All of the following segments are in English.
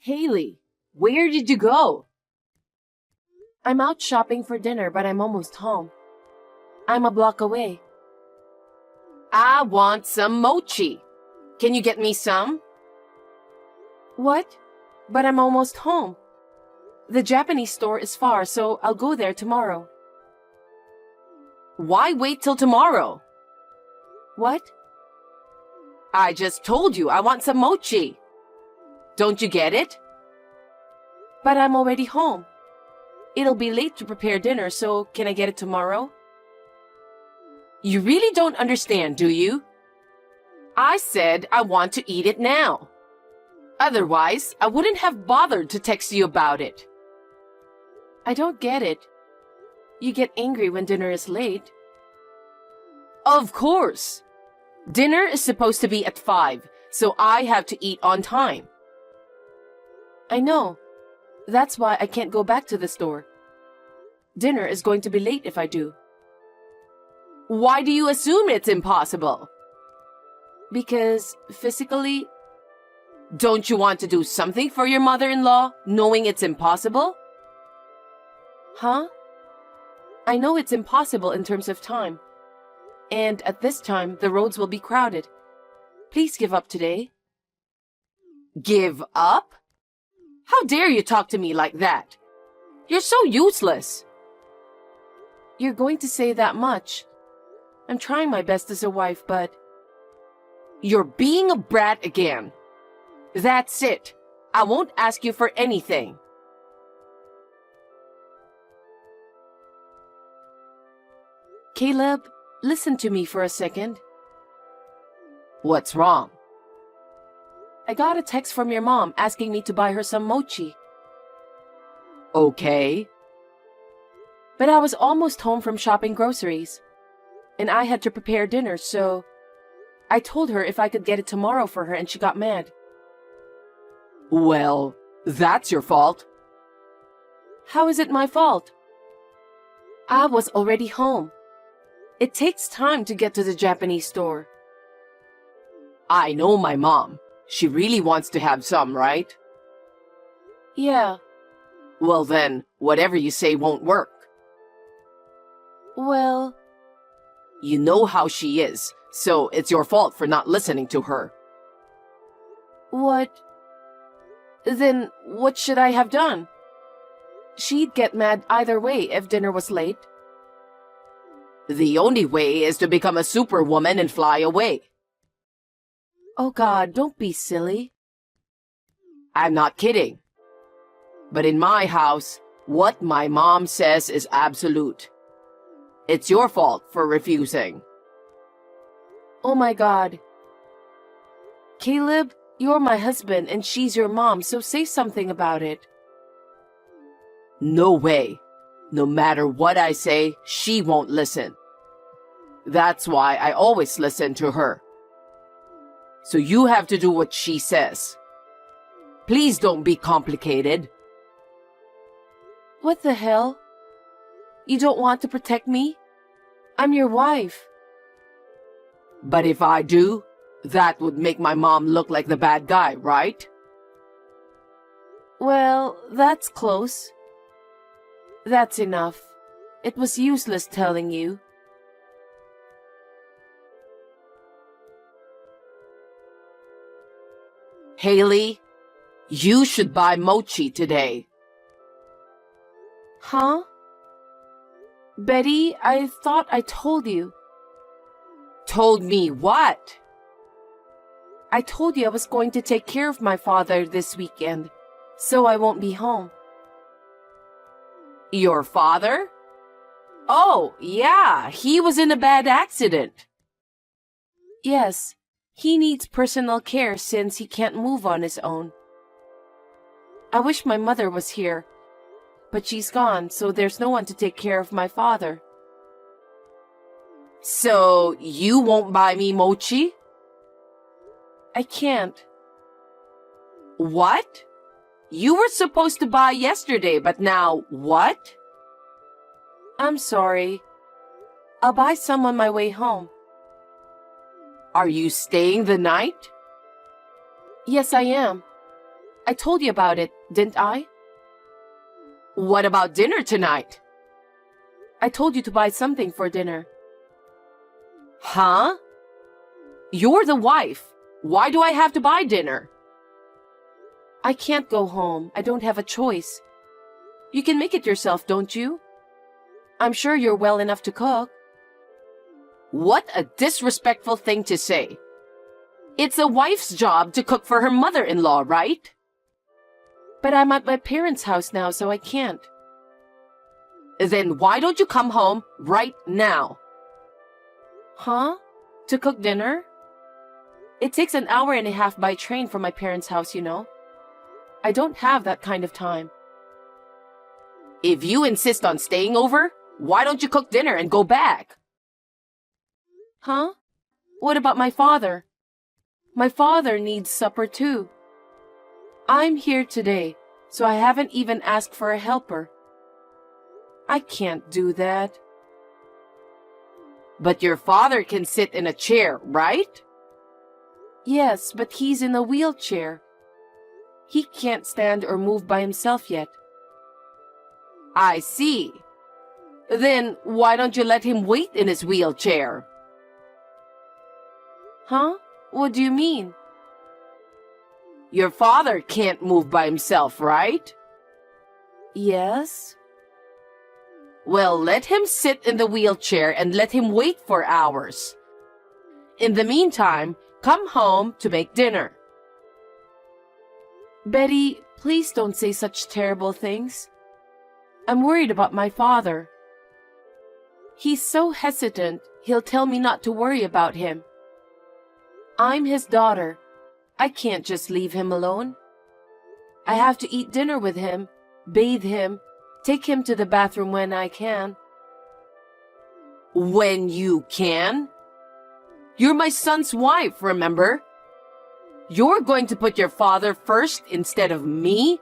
Haley, where did you go? I'm out shopping for dinner, but I'm almost home. I'm a block away. I want some mochi. Can you get me some? What? But I'm almost home. The Japanese store is far, so I'll go there tomorrow. Why wait till tomorrow? What? I just told you I want some mochi. Don't you get it? But I'm already home. It'll be late to prepare dinner, so can I get it tomorrow? You really don't understand, do you? I said I want to eat it now. Otherwise, I wouldn't have bothered to text you about it. I don't get it. You get angry when dinner is late. Of course. Dinner is supposed to be at 5, so I have to eat on time. I know. That's why I can't go back to the store. Dinner is going to be late if I do. Why do you assume it's impossible? Because physically... Don't you want to do something for your mother-in-law, knowing it's impossible? Huh? I know it's impossible in terms of time. And at this time, the roads will be crowded. Please give up today. Give up? How dare you talk to me like that? You're so useless. You're going to say that much. I'm trying my best as a wife, but... You're being a brat again. That's it. I won't ask you for anything. Caleb, listen to me for a second. What's wrong? I got a text from your mom asking me to buy her some mochi. Okay. But I was almost home from shopping groceries. And I had to prepare dinner, so... I told her if I could get it tomorrow for her, and she got mad. Well, that's your fault. How is it my fault? I was already home. It takes time to get to the Japanese store. I know my mom. She really wants to have some, right? Yeah. Well then, whatever you say won't work. Well... You know how she is, so it's your fault for not listening to her. What? Then what should I have done? She'd get mad either way if dinner was late. The only way is to become a superwoman and fly away. Oh God, don't be silly. I'm not kidding. But in my house, what my mom says is absolute. It's your fault for refusing. Oh my God. Caleb, you're my husband and she's your mom, so say something about it. No way. No matter what I say, she won't listen. That's why I always listen to her. So you have to do what she says. Please don't be complicated. What the hell? You don't want to protect me? I'm your wife. But if I do, that would make my mom look like the bad guy, right? Well, that's close. That's enough. It was useless telling you. Haley, you should buy mochi today. Huh? Betty, I thought I told you. Told me what? I told you I was going to take care of my father this weekend, so I won't be home. Your father? Oh, yeah, he was in a bad accident. Yes, he needs personal care since he can't move on his own. I wish my mother was here, but she's gone, so there's no one to take care of my father. So, you won't buy me mochi? I can't. What? You were supposed to buy yesterday, but now what? I'm sorry. I'll buy some on my way home. Are you staying the night? Yes, I am. I told you about it, didn't I? What about dinner tonight? I told you to buy something for dinner. Huh? You're the wife. Why do I have to buy dinner? I can't go home. I don't have a choice. You can make it yourself, don't you? I'm sure you're well enough to cook. What a disrespectful thing to say. It's a wife's job to cook for her mother-in-law, right? But I'm at my parents' house now, so I can't. Then why don't you come home right now? Huh? To cook dinner? It takes an hour and a half by train from my parents' house, you know. I don't have that kind of time. If you insist on staying over, why don't you cook dinner and go back? Huh? What about my father? My father needs supper too. I'm here today, so I haven't even asked for a helper. I can't do that. But your father can sit in a chair, right? Yes, but he's in a wheelchair. He can't stand or move by himself yet. I see. Then why don't you let him wait in his wheelchair? Huh? What do you mean? Your father can't move by himself, right? Yes. Well, let him sit in the wheelchair and let him wait for hours. In the meantime, come home to make dinner. Betty, please don't say such terrible things. I'm worried about my father. He's so hesitant, he'll tell me not to worry about him. I'm his daughter. I can't just leave him alone. I have to eat dinner with him, bathe him, take him to the bathroom when I can. When you can? You're my son's wife, remember? You're going to put your father first instead of me?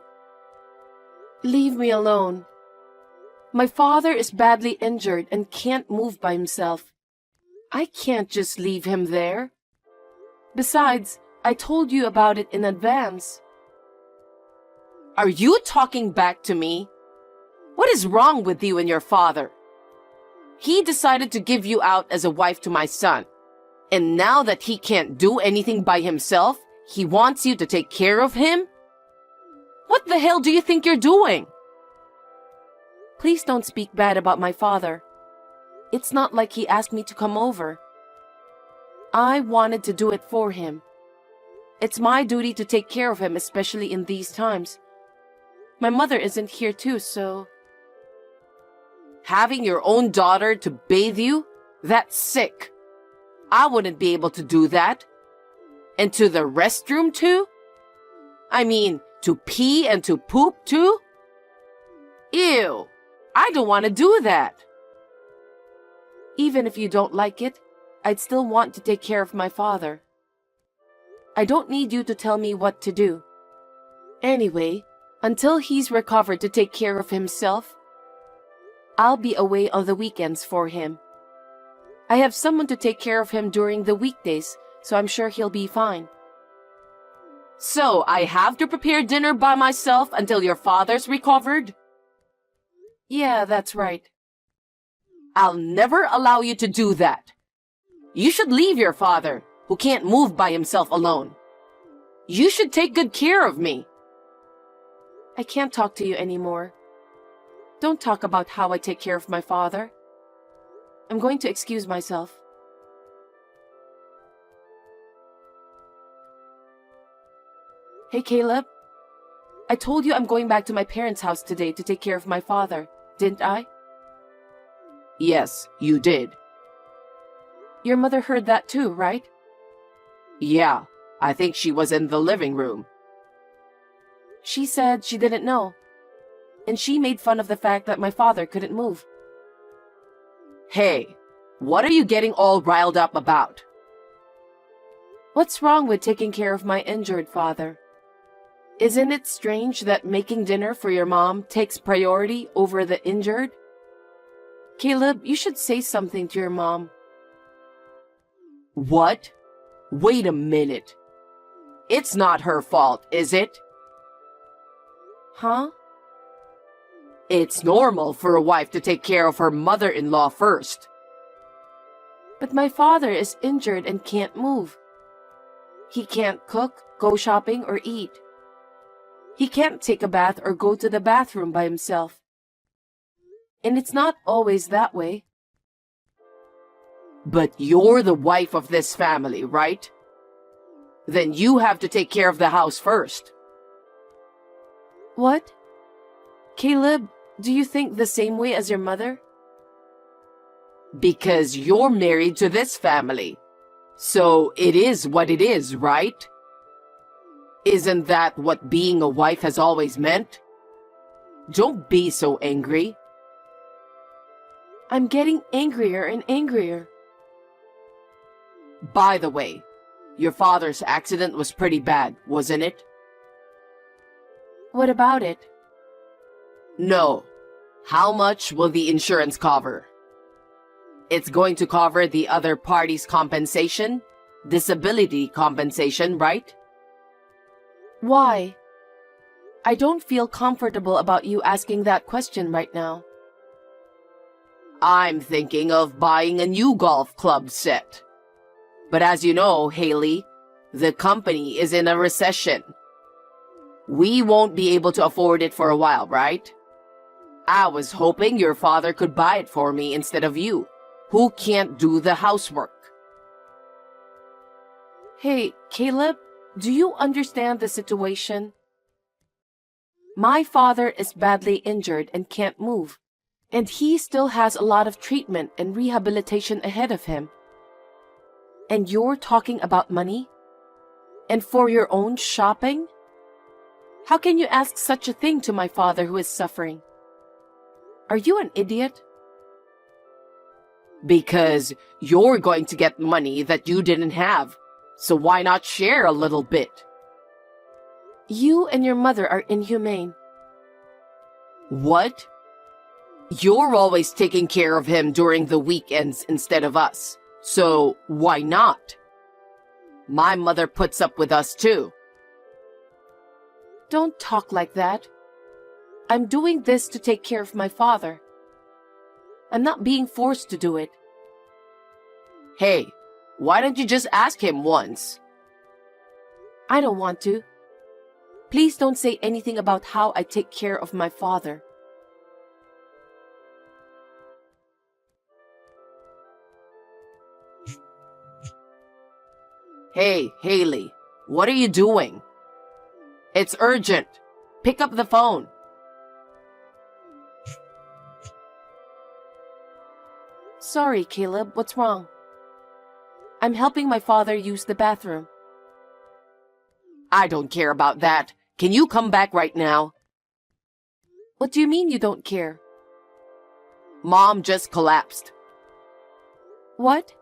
Leave me alone. My father is badly injured and can't move by himself. I can't just leave him there. Besides, I told you about it in advance. Are you talking back to me? What is wrong with you and your father? He decided to give you out as a wife to my son. And now that he can't do anything by himself, he wants you to take care of him? What the hell do you think you're doing? Please don't speak bad about my father. It's not like he asked me to come over. I wanted to do it for him. It's my duty to take care of him, especially in these times. My mother isn't here too, so... Having your own daughter to bathe you? That's sick. I wouldn't be able to do that. And to the restroom too? I mean, to pee and to poop too? Ew, I don't want to do that. Even if you don't like it, I'd still want to take care of my father. I don't need you to tell me what to do. Anyway, until he's recovered to take care of himself, I'll be away on the weekends for him. I have someone to take care of him during the weekdays, so I'm sure he'll be fine. So I have to prepare dinner by myself until your father's recovered? Yeah, that's right. I'll never allow you to do that. You should leave your father, who can't move by himself alone. You should take good care of me. I can't talk to you anymore. Don't talk about how I take care of my father. I'm going to excuse myself. Hey, Caleb. I told you I'm going back to my parents' house today to take care of my father, didn't I? Yes, you did. Your mother heard that too, right? Yeah, I think she was in the living room. She said she didn't know. And she made fun of the fact that my father couldn't move. Hey, what are you getting all riled up about? What's wrong with taking care of my injured father? Isn't it strange that making dinner for your mom takes priority over the injured? Caleb, you should say something to your mom. What? Wait a minute. It's not her fault, is it? Huh? It's normal for a wife to take care of her mother-in-law first. But my father is injured and can't move. He can't cook, go shopping, or eat. He can't take a bath or go to the bathroom by himself. And it's not always that way. But you're the wife of this family, right? Then you have to take care of the house first. What? Caleb, do you think the same way as your mother? Because you're married to this family. So it is what it is, right? Isn't that what being a wife has always meant? Don't be so angry. I'm getting angrier and angrier. By the way, your father's accident was pretty bad, wasn't it? What about it? No. How much will the insurance cover? It's going to cover the other party's compensation, disability compensation, right? Why? I don't feel comfortable about you asking that question right now. I'm thinking of buying a new golf club set. But as you know, Haley, the company is in a recession. We won't be able to afford it for a while, right? I was hoping your father could buy it for me instead of you, who can't do the housework. Hey, Caleb, do you understand the situation? My father is badly injured and can't move, and he still has a lot of treatment and rehabilitation ahead of him. And you're talking about money? And for your own shopping? How can you ask such a thing to my father who is suffering? Are you an idiot? Because you're going to get money that you didn't have, so why not share a little bit? You and your mother are inhumane. What? You're always taking care of him during the weekends instead of us. So, why not? My mother puts up with us too. Don't talk like that. I'm doing this to take care of my father. I'm not being forced to do it. Hey, why don't you just ask him once? I don't want to. Please don't say anything about how I take care of my father. Hey, Haley, what are you doing? It's urgent. Pick up the phone. Sorry, Caleb, what's wrong? I'm helping my father use the bathroom. I don't care about that. Can you come back right now? What do you mean you don't care? Mom just collapsed. What?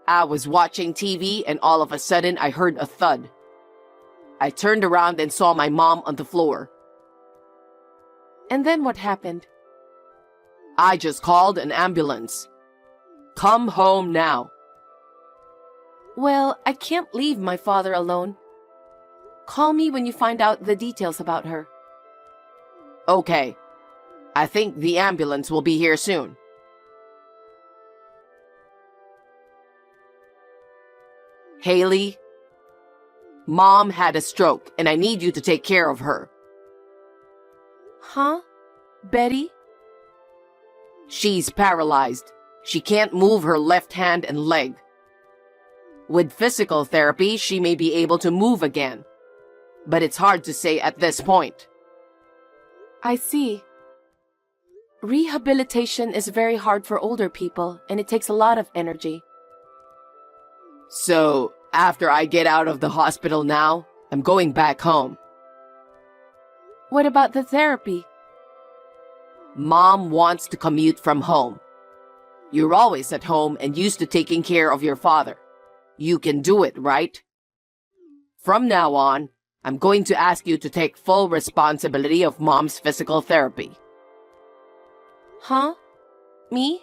I was watching TV and all of a sudden I heard a thud. I turned around and saw my mom on the floor. And then what happened? I just called an ambulance. Come home now. Well, I can't leave my father alone. Call me when you find out the details about her. Okay. I think the ambulance will be here soon. Haley, Mom had a stroke and I need you to take care of her. Huh? Betty? She's paralyzed. She can't move her left hand and leg. With physical therapy, she may be able to move again. But it's hard to say at this point. I see. Rehabilitation is very hard for older people, and it takes a lot of energy. So, after I get out of the hospital now, I'm going back home. What about the therapy? Mom wants to commute from home. You're always at home and used to taking care of your father. You can do it, right? From now on, I'm going to ask you to take full responsibility of Mom's physical therapy. Huh? Me?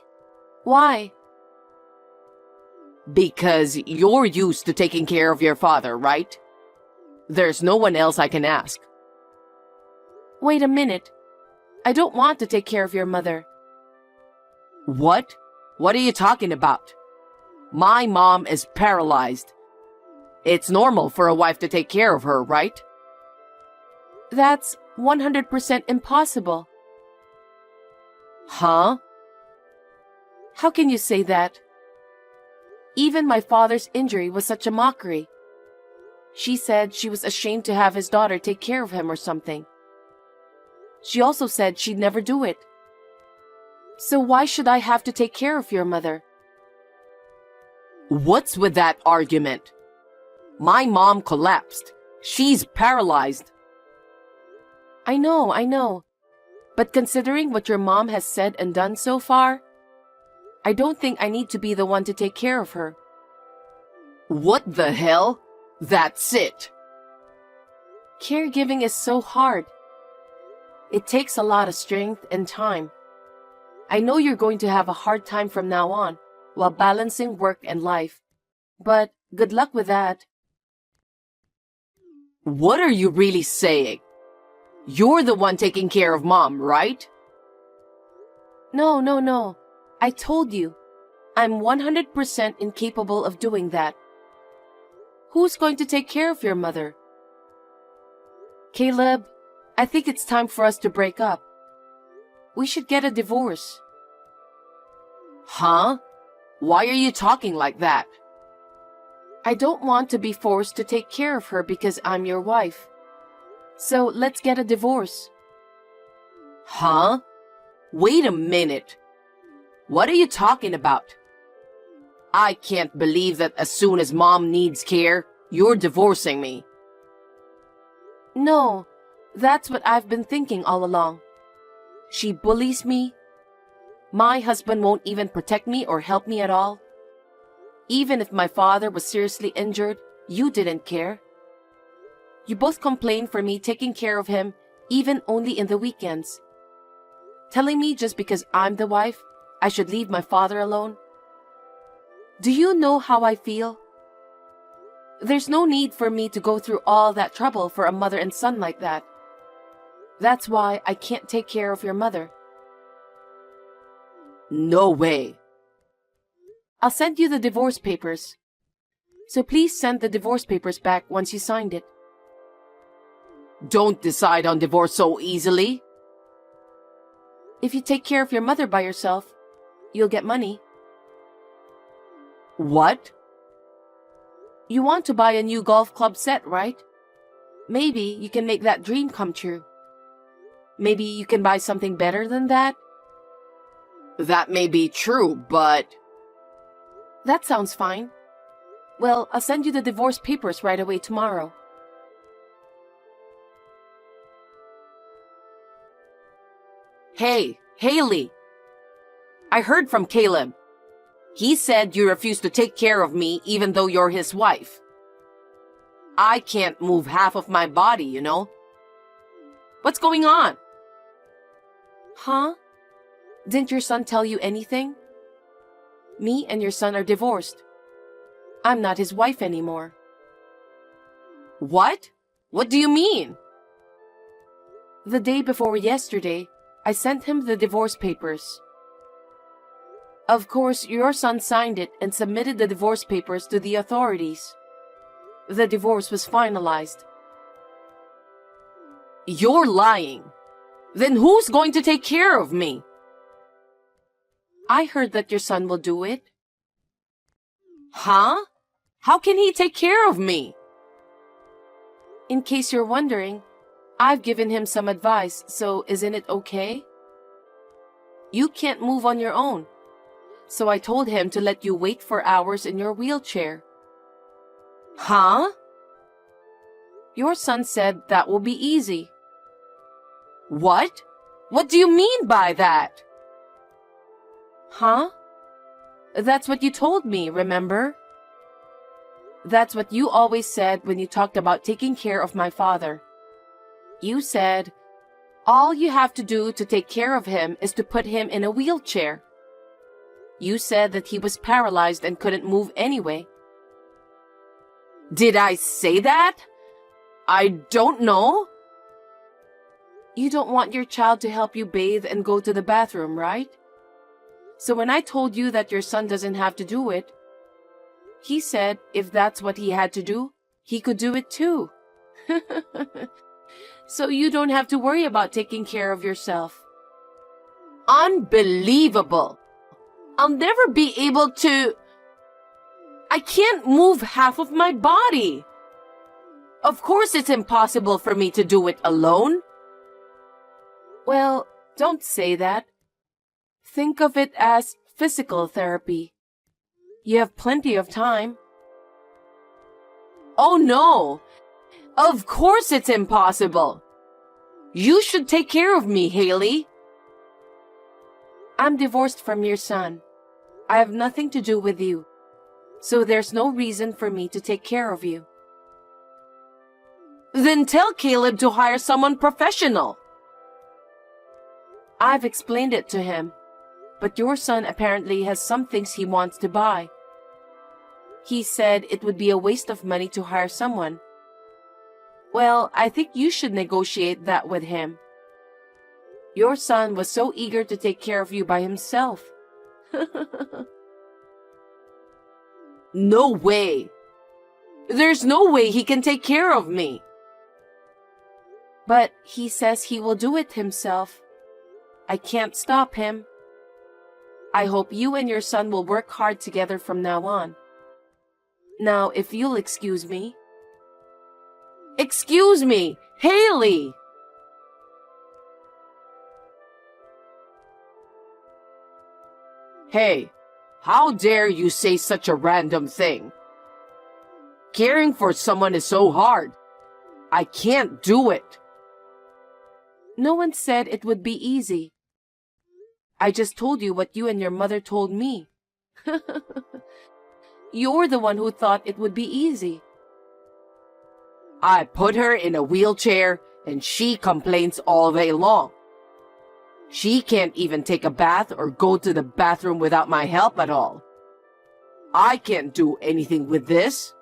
Why? Because you're used to taking care of your father, right? There's no one else I can ask. Wait a minute. I don't want to take care of your mother. What? What are you talking about? My mom is paralyzed. It's normal for a wife to take care of her, right? That's 100% impossible. Huh? How can you say that? Even my father's injury was such a mockery. She said she was ashamed to have his daughter take care of him or something. She also said she'd never do it. So why should I have to take care of your mother? What's with that argument? My mom collapsed. She's paralyzed. I know. But considering what your mom has said and done so far, I don't think I need to be the one to take care of her. What the hell? That's it. Caregiving is so hard. It takes a lot of strength and time. I know you're going to have a hard time from now on while balancing work and life. But good luck with that. What are you really saying? You're the one taking care of mom, right? No. I told you, I'm 100% incapable of doing that. Who's going to take care of your mother? Caleb, I think it's time for us to break up. We should get a divorce. Huh? Why are you talking like that? I don't want to be forced to take care of her because I'm your wife. So let's get a divorce. Huh? Wait a minute. What are you talking about? I can't believe that as soon as mom needs care, you're divorcing me. No, that's what I've been thinking all along. She bullies me. My husband won't even protect me or help me at all. Even if my father was seriously injured, you didn't care. You both complained for me taking care of him, even only in the weekends. Telling me just because I'm the wife, I should leave my father alone. Do you know how I feel? There's no need for me to go through all that trouble for a mother and son like that. That's why I can't take care of your mother. No way. I'll send you the divorce papers. So please send the divorce papers back once you signed it. Don't decide on divorce so easily. If you take care of your mother by yourself, you'll get money. What? You want to buy a new golf club set, right? Maybe you can make that dream come true. Maybe you can buy something better than that? That may be true, but... That sounds fine. Well, I'll send you the divorce papers right away tomorrow. Hey, Haley. I heard from Caleb. He said you refuse to take care of me even though you're his wife. I can't move half of my body, you know? What's going on? Huh? Didn't your son tell you anything? Me and your son are divorced. I'm not his wife anymore. What? What do you mean? The day before yesterday, I sent him the divorce papers. Of course, your son signed it and submitted the divorce papers to the authorities. The divorce was finalized. You're lying. Then who's going to take care of me? I heard that your son will do it. Huh? How can he take care of me? In case you're wondering, I've given him some advice, so isn't it okay? You can't move on your own, so I told him to let you wait for hours in your wheelchair. Huh? Your son said that will be easy. What? What do you mean by that? Huh? That's what you told me, remember? That's what you always said when you talked about taking care of my father. You said, all you have to do to take care of him is to put him in a wheelchair. You said that he was paralyzed and couldn't move anyway. Did I say that? I don't know. You don't want your child to help you bathe and go to the bathroom, right? So when I told you that your son doesn't have to do it, he said if that's what he had to do, he could do it too. So you don't have to worry about taking care of yourself. Unbelievable! I'll never be able to... I can't move half of my body. Of course it's impossible for me to do it alone. Well, don't say that. Think of it as physical therapy. You have plenty of time. Oh no! Of course it's impossible. You should take care of me, Haley. I'm divorced from your son. I have nothing to do with you. So there's no reason for me to take care of you. Then tell Caleb to hire someone professional. I've explained it to him, but your son apparently has some things he wants to buy. He said it would be a waste of money to hire someone. Well, I think you should negotiate that with him. Your son was so eager to take care of you by himself. No way. There's no way he can take care of me. But he says he will do it himself. I can't stop him. I hope you and your son will work hard together from now on. Now, if you'll excuse me. Excuse me, Haley! Hey, how dare you say such a random thing? Caring for someone is so hard. I can't do it. No one said it would be easy. I just told you what you and your mother told me. You're the one who thought it would be easy. I put her in a wheelchair and she complains all day long. She can't even take a bath or go to the bathroom without my help at all. I can't do anything with this.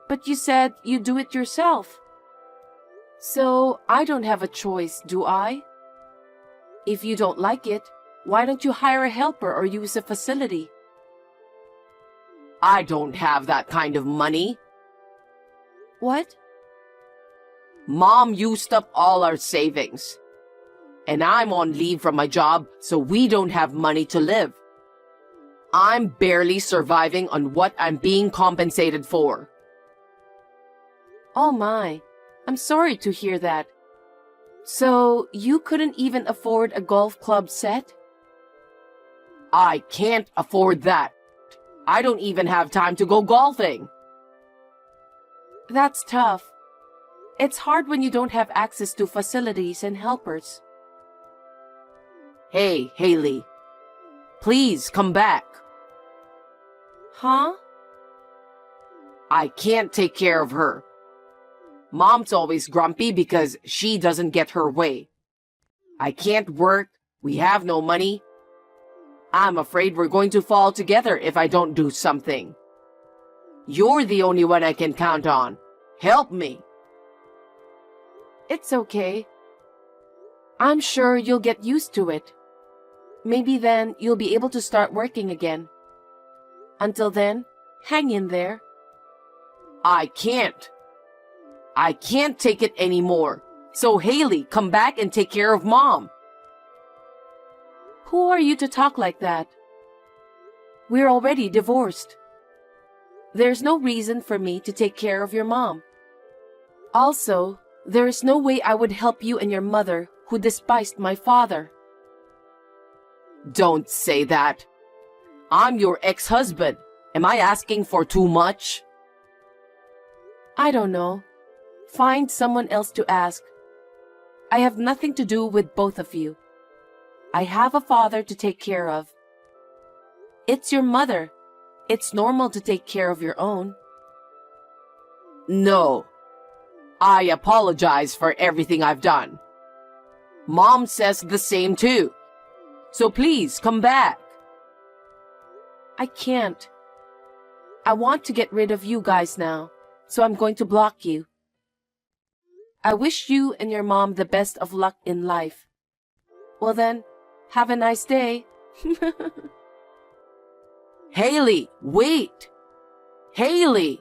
But you said you do it yourself. So I don't have a choice, do I? If you don't like it, why don't you hire a helper or use a facility? I don't have that kind of money. What? Mom used up all our savings. And I'm on leave from my job, so we don't have money to live. I'm barely surviving on what I'm being compensated for. Oh my, I'm sorry to hear that. So you couldn't even afford a golf club set? I can't afford that. I don't even have time to go golfing. That's tough. It's hard when you don't have access to facilities and helpers. Hey, Haley. Please come back. Huh? I can't take care of her. Mom's always grumpy because she doesn't get her way. I can't work. We have no money. I'm afraid we're going to fall together if I don't do something. You're the only one I can count on. Help me. It's okay. I'm sure you'll get used to it. Maybe then you'll be able to start working again. Until then, hang in there. I can't. I can't take it anymore. So Haley, come back and take care of Mom. Who are you to talk like that? We're already divorced. There's no reason for me to take care of your mom. Also, there is no way I would help you and your mother who despised my father. Don't say that. I'm your ex-husband. Am I asking for too much? I don't know. Find someone else to ask. I have nothing to do with both of you. I have a father to take care of. It's your mother. It's normal to take care of your own. No. I apologize for everything I've done. Mom says the same too. So please come back. I can't. I want to get rid of you guys now, so I'm going to block you. I wish you and your mom the best of luck in life. Well then, have a nice day. Haley, wait! Haley!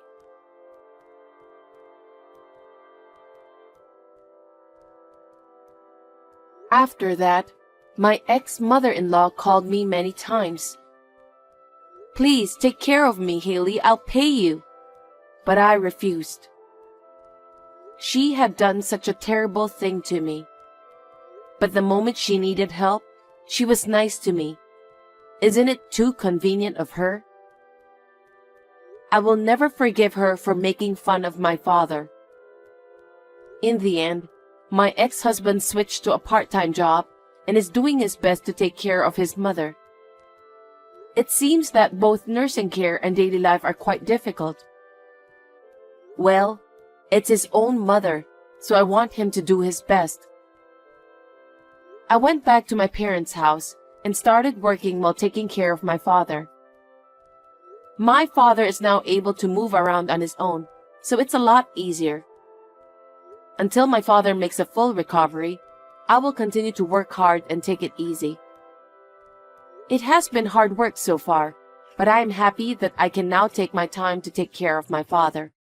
After that, my ex-mother-in-law called me many times. Please take care of me, Haley, I'll pay you. But I refused. She had done such a terrible thing to me. But the moment she needed help, she was nice to me. Isn't it too convenient of her? I will never forgive her for making fun of my father. In the end, my ex-husband switched to a part-time job and is doing his best to take care of his mother. It seems that both nursing care and daily life are quite difficult. Well, it's his own mother, so I want him to do his best. I went back to my parents' house and started working while taking care of my father. My father is now able to move around on his own, so it's a lot easier. Until my father makes a full recovery, I will continue to work hard and take it easy. It has been hard work so far, but I am happy that I can now take my time to take care of my father.